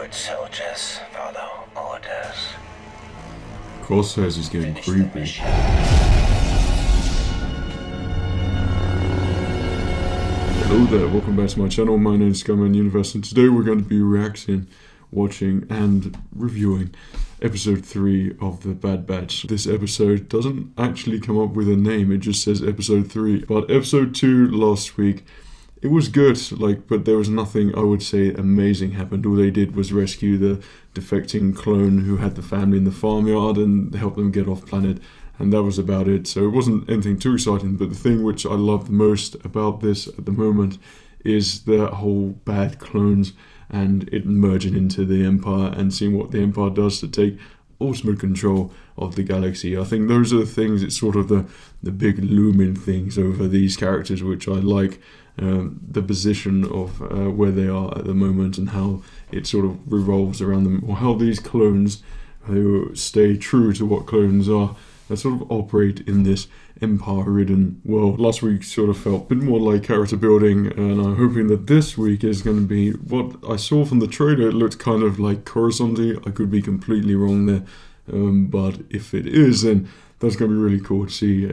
Good soldiers follow orders. Crosshairs is getting creepy. Hello there, welcome back to my channel. My name is Skyman Universe, and today we're going to be reacting, watching, and reviewing episode 3 of The Bad Batch. This episode doesn't actually come up with a name, it just says episode 3. But episode 2 last week, it was good, but there was nothing I would say amazing happened. All they did was rescue the defecting clone who had the family in the farmyard and help them get off planet. And that was about it. So it wasn't anything too exciting, but the thing which I love the most about this at the moment is the whole bad clones and it merging into the Empire and seeing what the Empire does to take ultimate control of the galaxy. I think those are the things, it's sort of the big looming things over these characters which I like. The position of where they are at the moment and how it sort of revolves around them, or how these clones who stay true to what clones are sort of operate in this empire-ridden world. Last week sort of felt a bit more like character building, and I'm hoping that this week is going to be what I saw from the trailer. It looked kind of like Coruscant-y. I could be completely wrong there, but if it is, then that's going to be really cool to see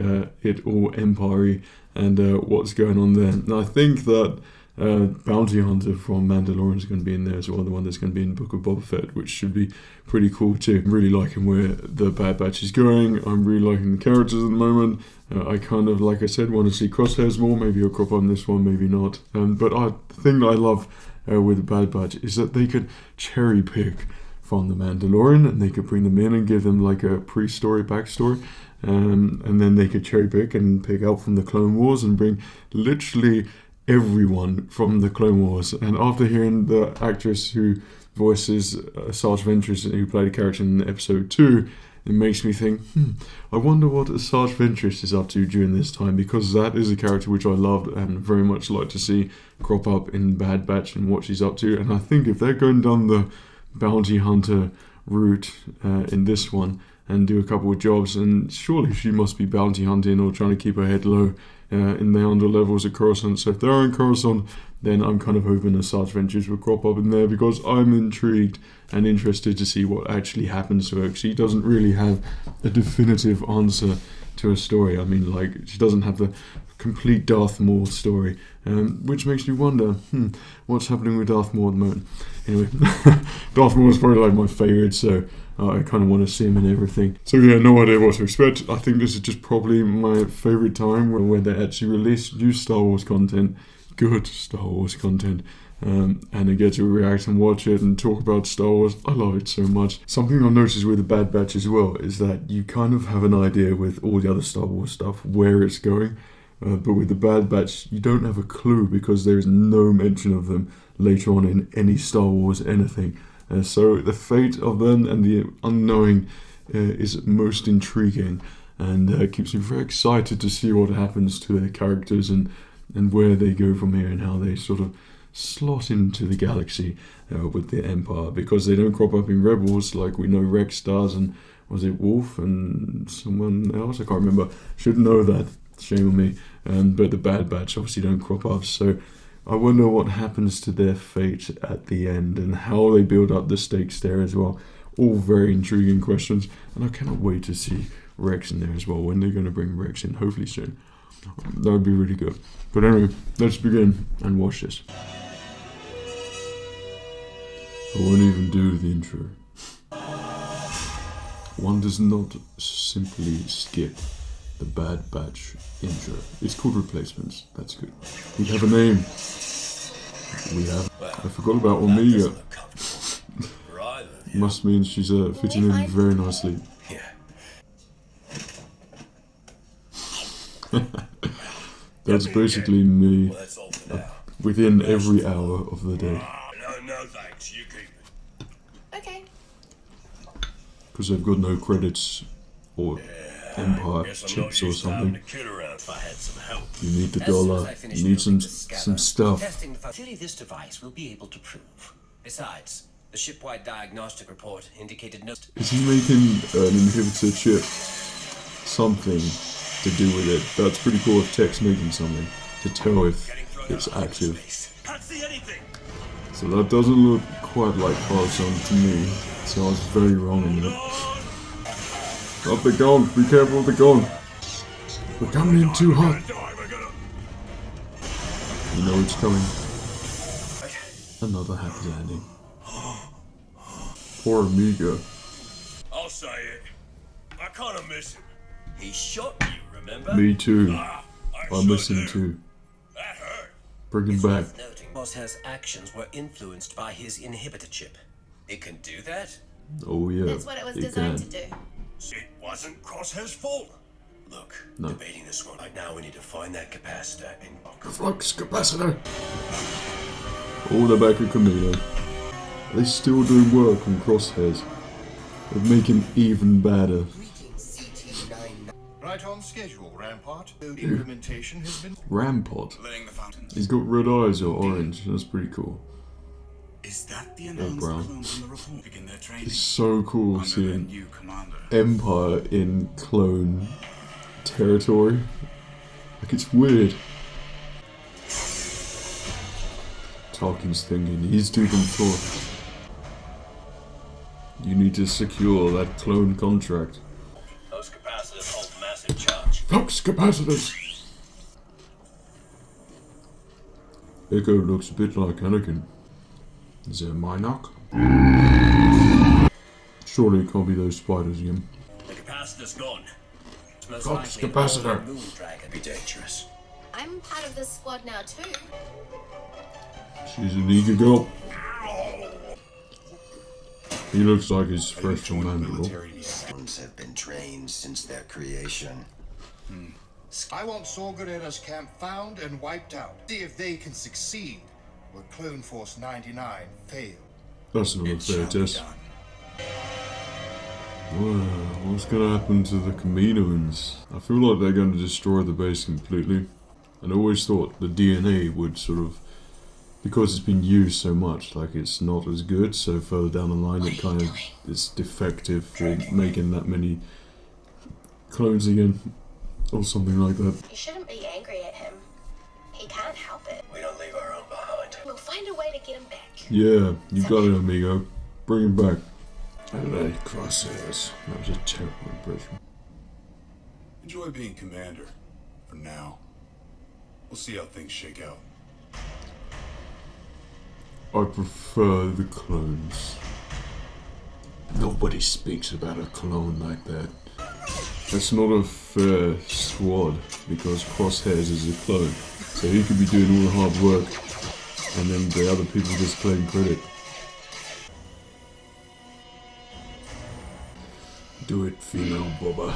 it all empire-y and what's going on there. And I think that Bounty Hunter from Mandalorian is going to be in there as well, the one that's going to be in Book of Boba Fett, which should be pretty cool too. I'm really liking where the Bad Batch is going. I'm really liking the characters at the moment. I kind of, like I said, want to see Crosshairs more. Maybe he'll crop on this one, maybe not. But the thing that I love with the Bad Batch is that they could cherry pick from the Mandalorian and they could bring them in and give them like a pre-story, backstory. And then they could cherry pick and pick out from the Clone Wars and bring literally everyone from the Clone Wars. And after hearing the actress who voices Sarge Ventress, who played a character in episode 2, it makes me think, I wonder what Sarge Ventress is up to during this time, because that is a character which I loved and very much like to see crop up in Bad Batch and what she's up to. And I think if they're going down the bounty hunter route in this one and do a couple of jobs, and surely she must be bounty hunting or trying to keep her head low in the under levels of Coruscant. So if they're in Coruscant, then I'm kind of hoping the Sarge Ventures will crop up in there, because I'm intrigued and interested to see what actually happens to her, because she doesn't really have a definitive answer to her story. I mean, she doesn't have the complete Darth Maul story, which makes me wonder, what's happening with Darth Maul at the moment? Anyway, Darth Maul is probably my favourite, so I kind of want to see him in everything. So yeah, no idea what to expect. I think this is just probably my favourite time where they actually release new Star Wars content, good Star Wars content, and I get to react and watch it and talk about Star Wars. I love it so much. Something I've noticed with the Bad Batch as well is that you kind of have an idea with all the other Star Wars stuff where it's going, but with the Bad Batch you don't have a clue, because there is no mention of them later on in any Star Wars anything. So the fate of them and the unknowing is most intriguing, and keeps me very excited to see what happens to their characters and where they go from here, and how they sort of slot into the galaxy with the Empire, because they don't crop up in Rebels like we know Rex does, and was it Wolf and someone else? I can't remember. Should know that. Shame on me. But the Bad Batch obviously don't crop up, so I wonder what happens to their fate at the end and how they build up the stakes there as well. All very intriguing questions, and I cannot wait to see Rex in there as well. When they're going to bring Rex in, hopefully soon. That would be really good. But anyway, let's begin and watch this. I won't even do the intro. One does not simply skip the Bad Batch intro. It's called Replacements. That's good. We have a name. I forgot about Omega. Must mean she's fitting in very nicely. That's basically me within every hour of the day. No thanks, you keep it. Okay. Because I've got no credits or Empire chips or something. You need the dollar. You need some stuff. Clearly this device will be able to prove. Besides, the shipwide diagnostic report indicated no... Is he making an inhibitor chip something to do with it? That's pretty cool if Tech's making something to tell if it's active. So that doesn't look quite like Coruscant to me, so I was very wrong in that. Up the gun! Be careful of the gun! We're coming in too hot! You know it's coming. Another happy landing. Poor Amiga. I'll say it. I kind of miss him. He shot you, remember? Me too. I I miss him too. That hurt. Bring him It's back. worth noting Crosshairs' actions were influenced by his inhibitor chip. It can do that? Oh yeah. That's what it was it designed can. to do. It wasn't Crosshair's fault. Look, No. debating this one right now, we need to find that capacitor and... Flux capacitor! Oh, they're back at Camino. They still doing work on Crosshairs. They make him even badder. Right on schedule, Rampart. The implementation has been... Rampart. Laying the fountain. He's got red eyes or orange. That's pretty cool. Is that the brown. announced clones in the report? Begin their training. It's so cool Under their seeing new commander. Empire in clone territory. Like, it's weird. Tarkin's thinking, he's deep in thought. You need to secure that clone contract. Those capacitors hold massive charge. Flux capacitors! Echo looks a bit like Anakin. Is it a Minoc? Surely it can't be those spiders again. The capacitor's gone. It's most Flux likely an capacitor. old moon dragon. Be dangerous. I'm part of this squad now too. She's an eager girl. He looks like he's fresh from Mando. Clones have been trained since their creation. I want Saw Gerrera's camp found and wiped out. See if they can succeed where Clone Force 99 failed. That's not a It fair shall be test. done. Well, what's gonna happen to the Kaminoans? I feel like they're gonna destroy the base completely. And I always thought the DNA would sort of, because it's been used so much, like it's not as good, so further down the line it kind of is defective for making that many clones again, or something like that. You shouldn't be angry at him. He can't help it. We don't leave our own behind. We'll find a way to get him back. Yeah, you got it, amigo. Bring him back. LA Crosshairs. That was a terrible impression. Enjoy being commander. For now. We'll see how things shake out. I prefer the clones. Nobody speaks about a clone like that. That's not a fair squad, because Crosshairs is a clone. So he could be doing all the hard work, and then the other people just claim credit. Do it, female Boba.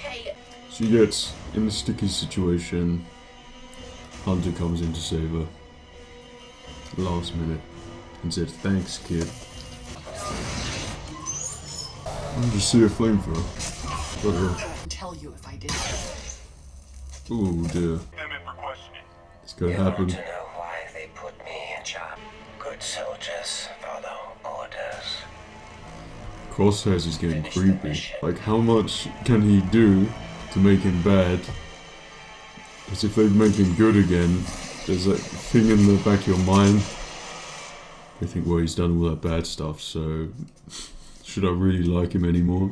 Hey, She gets in a sticky situation. Hunter comes in to save her. Last minute. And said, thanks, kid. I just see a flamethrower. Tell you if I did. Oh dear. It's gonna You happen. want to know why they put me in charge? Good soldiers follow orders. Crosshairs is getting creepy. Like, how much can he do to make him bad? Because if they make him good again, there's that thing in the back of your mind. They think, well, he's done all that bad stuff, so should I really like him anymore?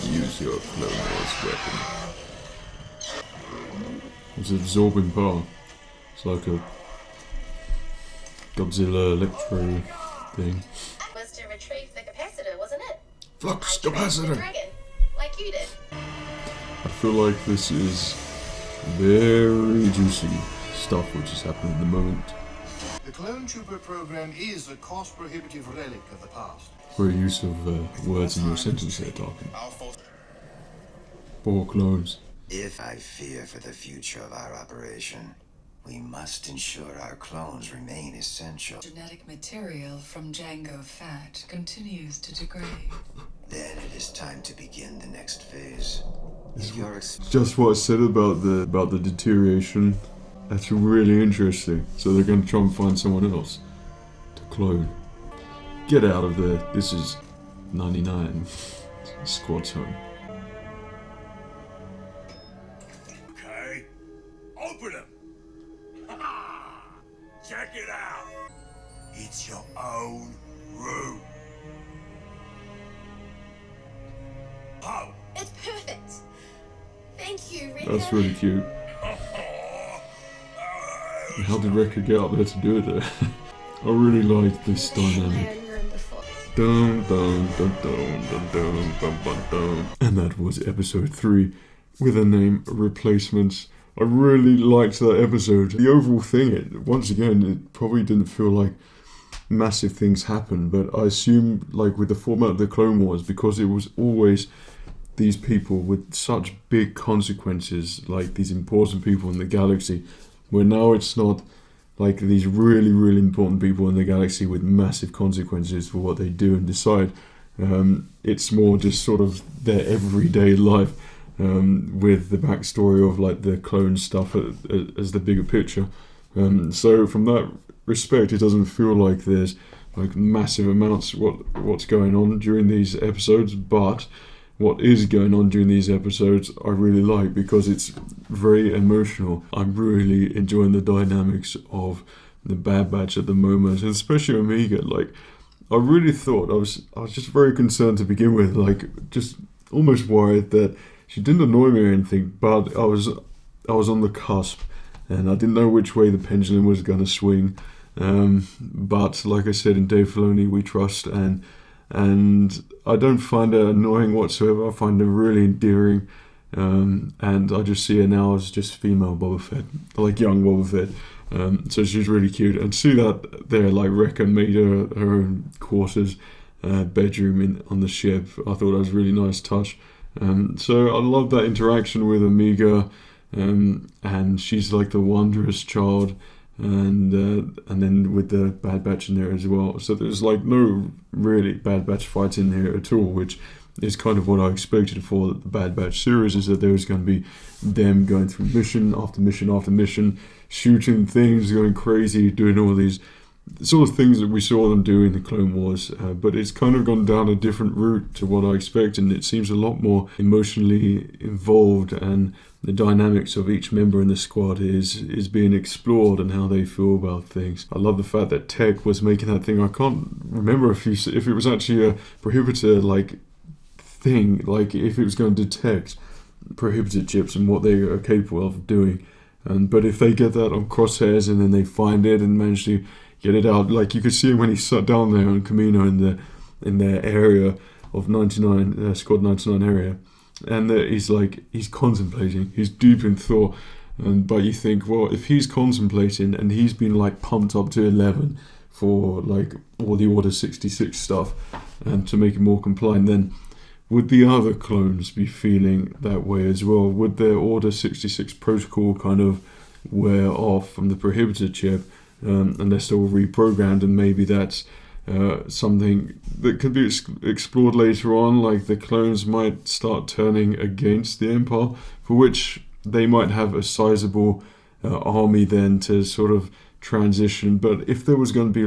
Use your Clone Wars weapon. It's absorbing power. It's like a Godzilla Electro thing. was to retrieve the capacitor, wasn't it? Flux I trained the capacitor! dragon, like you did. I feel like this is very juicy stuff which is happening at the moment. The Clone Trooper program is a cost-prohibitive relic of the past. Great use of words in your sentence there, talking. Our force. Poor clones. If I fear for the future of our operation, we must ensure our clones remain essential. Genetic material from Django Fat continues to degrade. Then it is time to begin the next phase. If you're Just what I said about the deterioration. That's really interesting. So they're going to try and find someone else to clone. Get out of there. This is 99. Squad's home. Okay. Open them. Check it out. your own room. Oh, It's perfect. Thank you, Rick. That's really cute. How did Rekka get up there to do it there? I really like this dynamic. My own room before. Dun, dun, dun, dun, dun, dun, dun, dun, dun. And that was episode 3 with the name Replacements. I really liked that episode. The overall thing, once again, it probably didn't feel like massive things happened, but I assume, like with the format of the Clone Wars, because it was always these people with such big consequences, like these important people in the galaxy, where now it's not like these really, really important people in the galaxy with massive consequences for what they do and decide. It's more just sort of their everyday life, with the backstory of like the clone stuff as the bigger picture. So from that respect, it doesn't feel like there's like massive amounts what's going on during these episodes, but what is going on during these episodes I really like, because it's very emotional. I'm really enjoying the dynamics of the Bad Batch at the moment, and especially Omega. Like, I really thought I was just very concerned to begin with, like just almost worried that she didn't annoy me or anything, but I was on the cusp, and I didn't know which way the pendulum was going to swing. But like I said, in Dave Filoni we trust, and I don't find her annoying whatsoever. I find her really endearing, and I just see her now as just female Boba Fett, like young Boba Fett. So she's really cute, and see that there, like Rekka made her own quarters, bedroom on the ship. I thought that was a really nice touch. So I love that interaction with Omega, and she's like the wondrous child, and then with the Bad Batch in there as well. So there's like no really Bad Batch fights in here at all, which is kind of what I expected for the Bad Batch series, is that there was going to be them going through mission after mission after mission, shooting things, going crazy, doing all these sort of things that we saw them do in the Clone Wars, but it's kind of gone down a different route to what I expected, and it seems a lot more emotionally involved, and the dynamics of each member in the squad is being explored and how they feel about things. I love the fact that Tech was making that thing. I can't remember if it was actually a prohibitor like thing, like if it was going to detect prohibited chips and what they are capable of doing. But if they get that on crosshairs and then they find it and manage to get it out, like you could see him when he sat down there on Kamino in their area of 99, Squad 99 area, and he's contemplating, he's deep in thought. But you think, well, if he's contemplating and he's been like pumped up to 11 for like all the Order 66 stuff and to make it more compliant, then would the other clones be feeling that way as well? Would their Order 66 protocol kind of wear off from the prohibited chip, and they're still reprogrammed, and maybe that's something that could be explored later on, like the clones might start turning against the Empire, for which they might have a sizable army then to sort of transition. But if there was going to be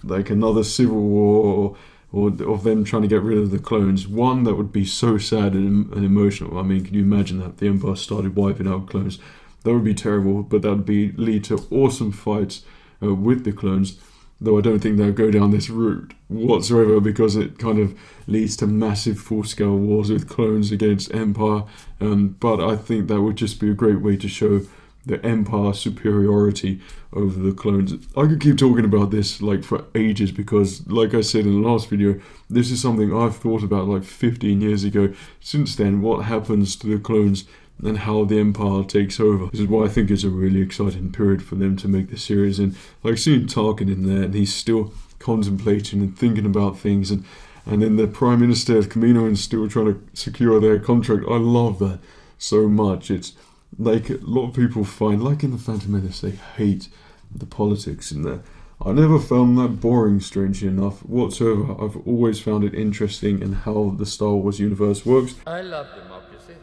like another civil war, or of them trying to get rid of the clones, one that would be so sad and emotional. I mean, can you imagine that the Empire started wiping out clones? That would be terrible, but that would lead to awesome fights with the clones, though I don't think they'll go down this route whatsoever, because it kind of leads to massive full-scale wars with clones against Empire. But I think that would just be a great way to show the Empire superiority over the clones. I could keep talking about this like for ages, because like I said in the last video, this is something I've thought about like 15 years ago. Since then, what happens to the clones and how the Empire takes over. This is why I think it's a really exciting period for them to make the series. And like seeing Tarkin in there, and he's still contemplating and thinking about things, and then the Prime Minister of Kamino and still trying to secure their contract. I love that so much. It's like a lot of people find, like in the Phantom Menace, they hate the politics in there. I never found that boring, strangely enough, whatsoever. I've always found it interesting in how the Star Wars universe works. I love democracy.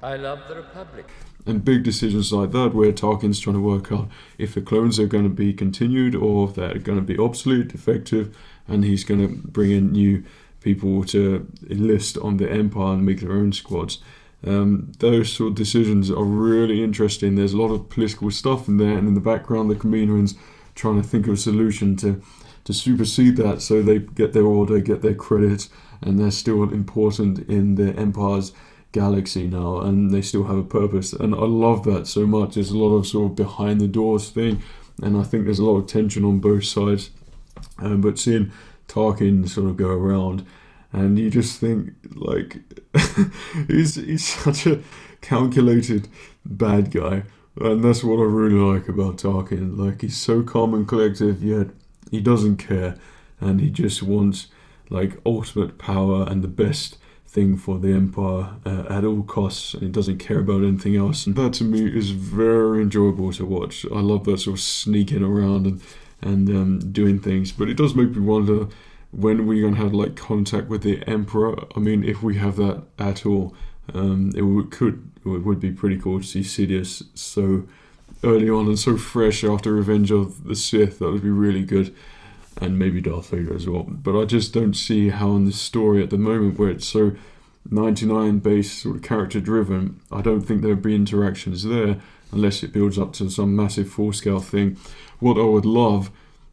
I love the Republic. And big decisions like that, where Tarkin's trying to work out if the clones are going to be continued or if they're going to be obsolete, defective, and he's going to bring in new people to enlist on the Empire and make their own squads. Those sort of decisions are really interesting. There's a lot of political stuff in there, and in the background the Kaminoans trying to think of a solution to to supersede that, so they get their order, get their credits, and they're still important in the Empire's galaxy now, and they still have a purpose. And I love that so much. There's a lot of sort of behind the doors thing, and I think there's a lot of tension on both sides. But seeing Tarkin sort of go around, and you just think, like, he's such a calculated bad guy, and that's what I really like about Tarkin. Like, he's so calm and collective, yet he doesn't care, and he just wants, like, ultimate power and the best thing for the Empire at all costs, and he doesn't care about anything else. And that to me is very enjoyable to watch. I love that sort of sneaking around and doing things, but it does make me wonder, when we're going to have like contact with the Emperor. I mean, if we have that at all, it would be pretty cool to see Sidious so early on and so fresh after Revenge of the Sith. That would be really good. And maybe Darth Vader as well. But I just don't see how in this story at the moment, where it's so 99 based, sort of character driven, I don't think there would be interactions there unless it builds up to some massive full scale thing. What I would love,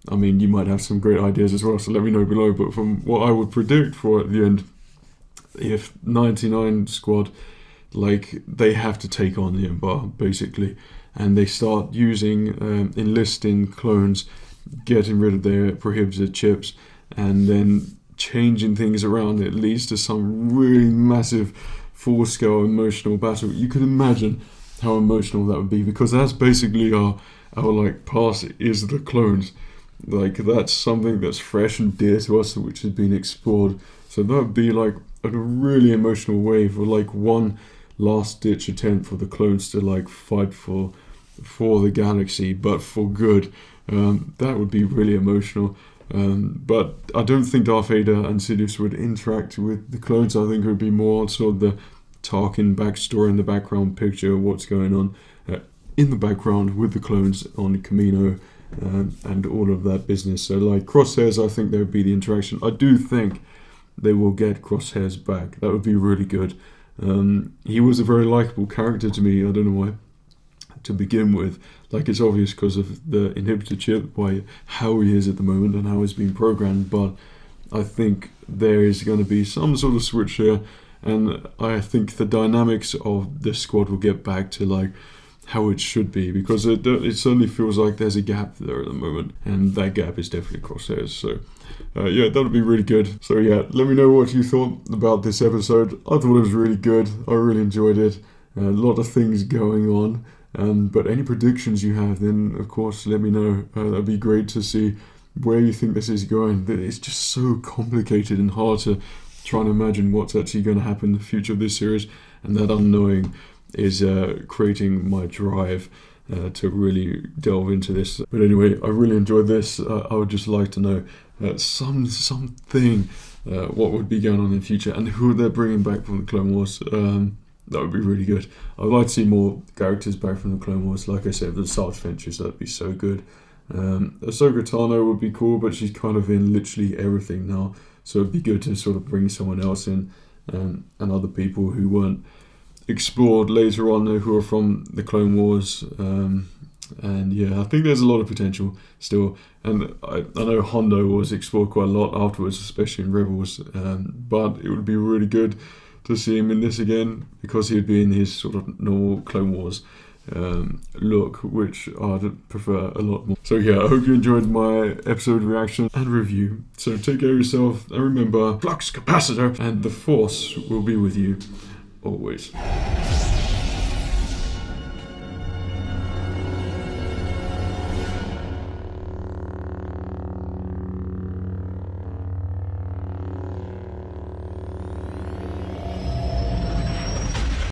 I mean, you might have some great ideas as well, so let me know below, but from what I would predict for at the end, if 99 Squad, like, they have to take on the Empire, basically, and they start using, enlisting clones, getting rid of their prohibited chips, and then changing things around, it leads to some really massive full-scale emotional battle. You could imagine how emotional that would be, because that's basically our like past is the clones. Like, that's something that's fresh and dear to us, which has been explored. So that would be like a really emotional wave, or like one last ditch attempt for the clones to like fight for the galaxy, but for good. That would be really emotional. But I don't think Darth Vader and Sidious would interact with the clones. I think it would be more sort of the Tarkin backstory in the background picture, what's going on in the background with the clones on Kamino, and all of that business. So like Crosshairs, I think there would be the interaction. I do think they will get Crosshairs back. That would be really good. He was a very likable character to me. I don't know why, to begin with. Like, it's obvious because of the inhibitor chip, how he is at the moment and how he's being programmed, but I think there is going to be some sort of switch here, and I think the dynamics of this squad will get back to like how it should be, because it certainly feels like there's a gap there at the moment, and that gap is definitely Crosshairs. So yeah, that would be really good. So yeah, let me know what you thought about this episode. I thought it was really good. I really enjoyed it. A lot of things going on. But any predictions you have, then of course let me know. That'd be great to see where you think this is going. It's just so complicated and hard to try and imagine what's actually going to happen in the future of this series, and that unknowing is creating my drive to really delve into this. But anyway, I really enjoyed this. I would just like to know something what would be going on in the future, and who they're bringing back from the Clone Wars. That would be really good. I'd like to see more characters back from the Clone Wars. Like I said, the Sarge Ventures, that'd be so good. Ahsoka Tano would be cool, but she's kind of in literally everything now. So it'd be good to sort of bring someone else in, and other people who weren't explored later on, who are from the Clone Wars. And yeah, I think there's a lot of potential still. And I know Hondo was explored quite a lot afterwards, especially in Rebels. But it would be really good to see him in this again, because he'd be in his sort of normal Clone Wars look, which I'd prefer a lot more. So yeah, I hope you enjoyed my episode reaction and review. So take care of yourself, and remember, flux capacitor, and the Force will be with you always.